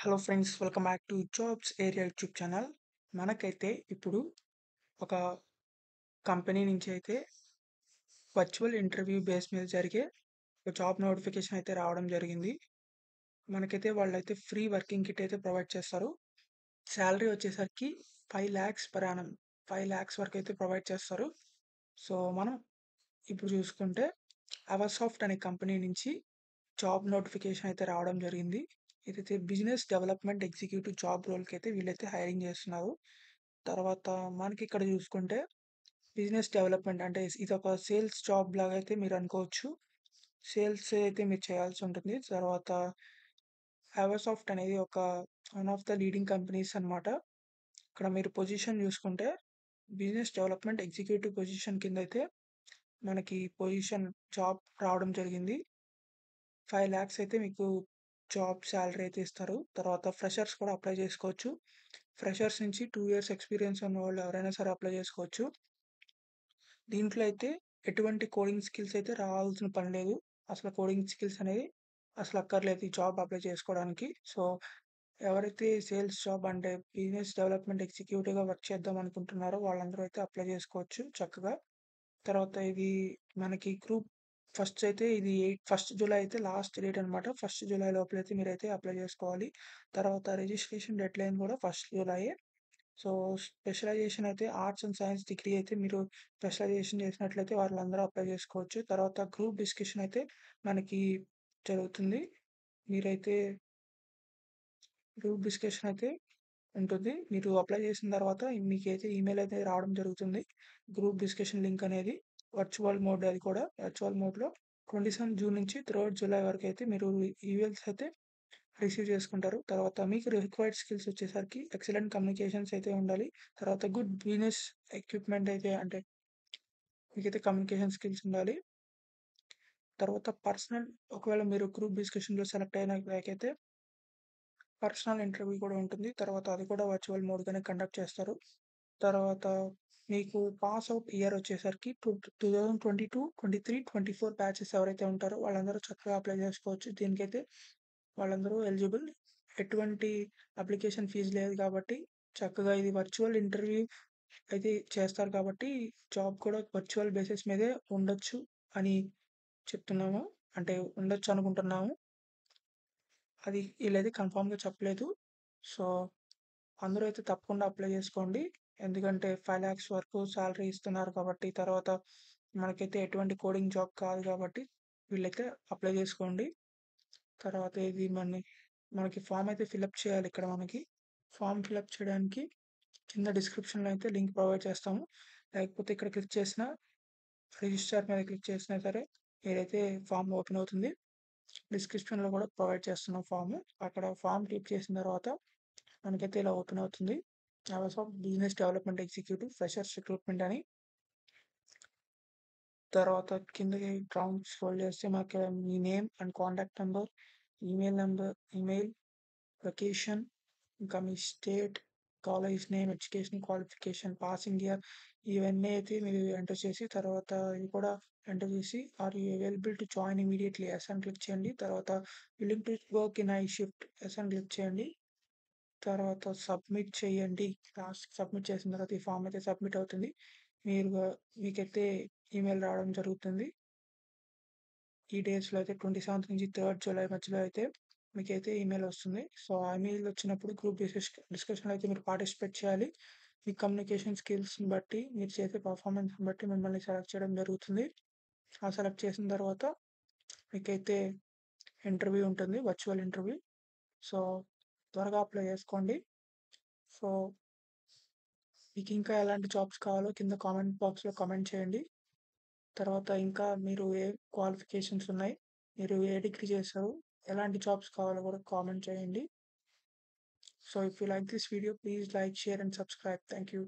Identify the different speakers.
Speaker 1: Hello friends, welcome back to jobs area YouTube channel. మనకైతే ఇప్పుడు ఒక కంపెనీ నుంచి అయితే వర్చువల్ ఇంటర్వ్యూ బేస్ మీద జరిగే ఒక జాబ్ నోటిఫికేషన్ అయితే రావడం జరిగింది. మనకైతే వాళ్ళైతే ఫ్రీ వర్కింగ్ కిట్ అయితే ప్రొవైడ్ చేస్తారు. శాలరీ వచ్చేసరికి 5 lakhs per annum, 5 lakhs వరకు అయితే ప్రొవైడ్ చేస్తారు. సో మనం ఇప్పుడు చూసుకుంటే అవర్సాఫ్ట్ అనే కంపెనీ నుంచి జాబ్ నోటిఫికేషన్ అయితే రావడం జరిగింది. ఇదైతే బిజినెస్ డెవలప్మెంట్ ఎగ్జిక్యూటివ్ జాబ్ రోల్కి అయితే వీళ్ళైతే హైరింగ్ చేస్తున్నారు. తర్వాత మనకి ఇక్కడ చూసుకుంటే బిజినెస్ డెవలప్మెంట్ అంటే ఇది ఒక సేల్స్ జాబ్ లాగా అయితే మీరు అనుకోవచ్చు. సేల్స్ అయితే మీరు చేయాల్సి ఉంటుంది. తర్వాత అవర్సాఫ్ట్ అనేది ఒక one of the leading companies అన్నమాట. ఇక్కడ మీరు పొజిషన్ చూసుకుంటే బిజినెస్ డెవలప్మెంట్ ఎగ్జిక్యూటివ్ పొజిషన్ కింద అయితే మనకి పొజిషన్ జాబ్ రావడం జరిగింది. 5 lakhs అయితే మీకు జాబ్ శాలరీ అయితే ఇస్తారు. తర్వాత ఫ్రెషర్స్ కూడా అప్లై చేసుకోవచ్చు. ఫ్రెషర్స్ నుంచి 2 years ఎక్స్పీరియన్స్ ఉన్న వాళ్ళు ఎవరైనా సరే అప్లై చేసుకోవచ్చు. దీంట్లో అయితే ఎటువంటి కోడింగ్ స్కిల్స్ అయితే రావాల్సిన పని లేదు. అసలు కోడింగ్ స్కిల్స్ అనేది అసలు అక్కర్లేదు ఈ జాబ్ అప్లై చేసుకోవడానికి. సో ఎవరైతే సేల్స్ జాబ్ అంటే బిజినెస్ డెవలప్మెంట్ ఎగ్జిక్యూటివ్గా వర్క్ చేద్దాం అనుకుంటున్నారో వాళ్ళందరూ అయితే అప్లై చేసుకోవచ్చు చక్కగా. తర్వాత ఇది మనకి గ్రూప్ ఫస్ట్ అయితే ఇది 1st జూలై అయితే లాస్ట్ డేట్ అనమాట. 1st జూలై లోపలైతే మీరైతే అప్లై చేసుకోవాలి. తర్వాత రిజిస్ట్రేషన్ డెడ్లైన్ కూడా 1st జూలైయే. సో స్పెషలైజేషన్ అయితే ఆర్ట్స్ అండ్ సైన్స్ డిగ్రీ అయితే మీరు స్పెషలైజేషన్ చేసినట్లయితే వాళ్ళందరూ అప్లై చేసుకోవచ్చు. తర్వాత గ్రూప్ డిస్కషన్ అయితే మనకి జరుగుతుంది. మీరైతే గ్రూప్ డిస్కషన్ అయితే ఉంటుంది. మీరు అప్లై చేసిన తర్వాత మీకైతే ఈమెయిల్ అయితే రావడం జరుగుతుంది. గ్రూప్ డిస్కషన్ లింక్ అనేది వర్చువల్ మోడ్, అది కూడా వర్చువల్ మోడ్లో 27 జూన్ నుంచి 3rd జూలై వరకు అయితే మీరు ఈమెయిల్స్ అయితే రిసీవ్ చేసుకుంటారు. తర్వాత మీకు రిక్వైర్డ్ స్కిల్స్ వచ్చేసరికి ఎక్సలెంట్ కమ్యూనికేషన్స్ అయితే ఉండాలి. తర్వాత గుడ్ బిజినెస్ ఎక్విప్మెంట్ అయితే అంటే మీకైతే కమ్యూనికేషన్ స్కిల్స్ ఉండాలి. తర్వాత ఒకవేళ మీరు గ్రూప్ డిస్కషన్లో సెలెక్ట్ అయినట్లయితే పర్సనల్ ఇంటర్వ్యూ కూడా ఉంటుంది. తర్వాత అది కూడా వర్చువల్ మోడ్గానే కండక్ట్ చేస్తారు. తర్వాత మీకు పాస్ అవుట్ ఇయర్ వచ్చేసరికి 2022, 23, 24 బ్యాచెస్ ఎవరైతే ఉంటారో వాళ్ళందరూ చక్కగా అప్లై చేసుకోవచ్చు. దీనికైతే వాళ్ళందరూ ఎలిజిబుల్. ఎటువంటి అప్లికేషన్ ఫీజు లేదు కాబట్టి చక్కగా ఇది వర్చువల్ ఇంటర్వ్యూ అయితే చేస్తారు కాబట్టి జాబ్ కూడా వర్చువల్ బేసిస్ మీదే ఉండొచ్చు అని చెప్తున్నాము. అంటే ఉండొచ్చు అనుకుంటున్నాము. అది వీళ్ళైతే కన్ఫామ్గా చెప్పలేదు. సో అందరూ అయితే తప్పకుండా అప్లై చేసుకోండి. ఎందుకంటే 5 lakhs వరకు శాలరీ ఇస్తున్నారు కాబట్టి, తర్వాత మనకైతే ఎటువంటి కోడింగ్ జాబ్ కాదు కాబట్టి వీళ్ళైతే అప్లై చేసుకోండి. తర్వాత ఇది మనకి ఫామ్ అయితే ఫిలప్ చేయాలి. ఇక్కడ మనకి ఫామ్ ఫిలప్ చేయడానికి కింద డిస్క్రిప్షన్లో అయితే లింక్ ప్రొవైడ్ చేస్తాము. లేకపోతే ఇక్కడ క్లిక్ చేసిన రిజిస్టర్ మీద క్లిక్ చేసినా సరే ఏదైతే ఫామ్ ఓపెన్ అవుతుంది. డిస్క్రిప్షన్లో కూడా ప్రొవైడ్ చేస్తున్నాం ఫామ్. అక్కడ ఫామ్ క్లిక్ చేసిన తర్వాత మనకైతే ఇలా ఓపెన్ అవుతుంది. Hours of business development executive freshers recruitment అని. తర్వాత కిందకి డౌన్ స్క్రోల్ చేస్తే మనకి మీ name and contact number, email, location, ఇంకా మీ state, college name, education qualification, passing year ఇవన్నీ అయితే మీరు ఎంటర్ చేసి తర్వాత ఇవి కూడా ఎంటర్ చేసి are you available to join immediately yes అని క్లిక్ చేయండి. తర్వాత willing to work in I shift yes అని క్లిక్ చేయండి. తర్వాత సబ్మిట్ చేయండి. లాస్ట్ సబ్మిట్ చేసిన తర్వాత ఈ ఫామ్ అయితే సబ్మిట్ అవుతుంది. మీకైతే ఈమెయిల్ రావడం జరుగుతుంది. ఈ డేస్లో అయితే 27th నుంచి 3rd జూలై మధ్యలో అయితే మీకైతే ఈమెయిల్ వస్తుంది. సో ఆ ఈమెయిల్ వచ్చినప్పుడు గ్రూప్ డిస్కషన్లో అయితే మీరు పార్టిసిపేట్ చేయాలి. మీ కమ్యూనికేషన్ స్కిల్స్ని బట్టి, మీరు చేసే పర్ఫార్మెన్స్ని బట్టి మిమ్మల్ని సెలెక్ట్ చేయడం జరుగుతుంది. ఆ సెలెక్ట్ చేసిన తర్వాత మీకైతే ఇంటర్వ్యూ ఉంటుంది, వర్చువల్ ఇంటర్వ్యూ. సో త్వరగా అప్లై చేసుకోండి. సో మీకు ఇంకా ఎలాంటి జాబ్స్ కావాలో కింద కామెంట్ బాక్స్లో కామెంట్ చేయండి. తర్వాత ఇంకా మీరు ఏ క్వాలిఫికేషన్స్ ఉన్నాయి, మీరు ఏ డిగ్రీ చేస్తారు, ఎలాంటి జాబ్స్ కావాలో కూడా కామెంట్ చేయండి. So if you like this video, please like, share and subscribe. Thank you.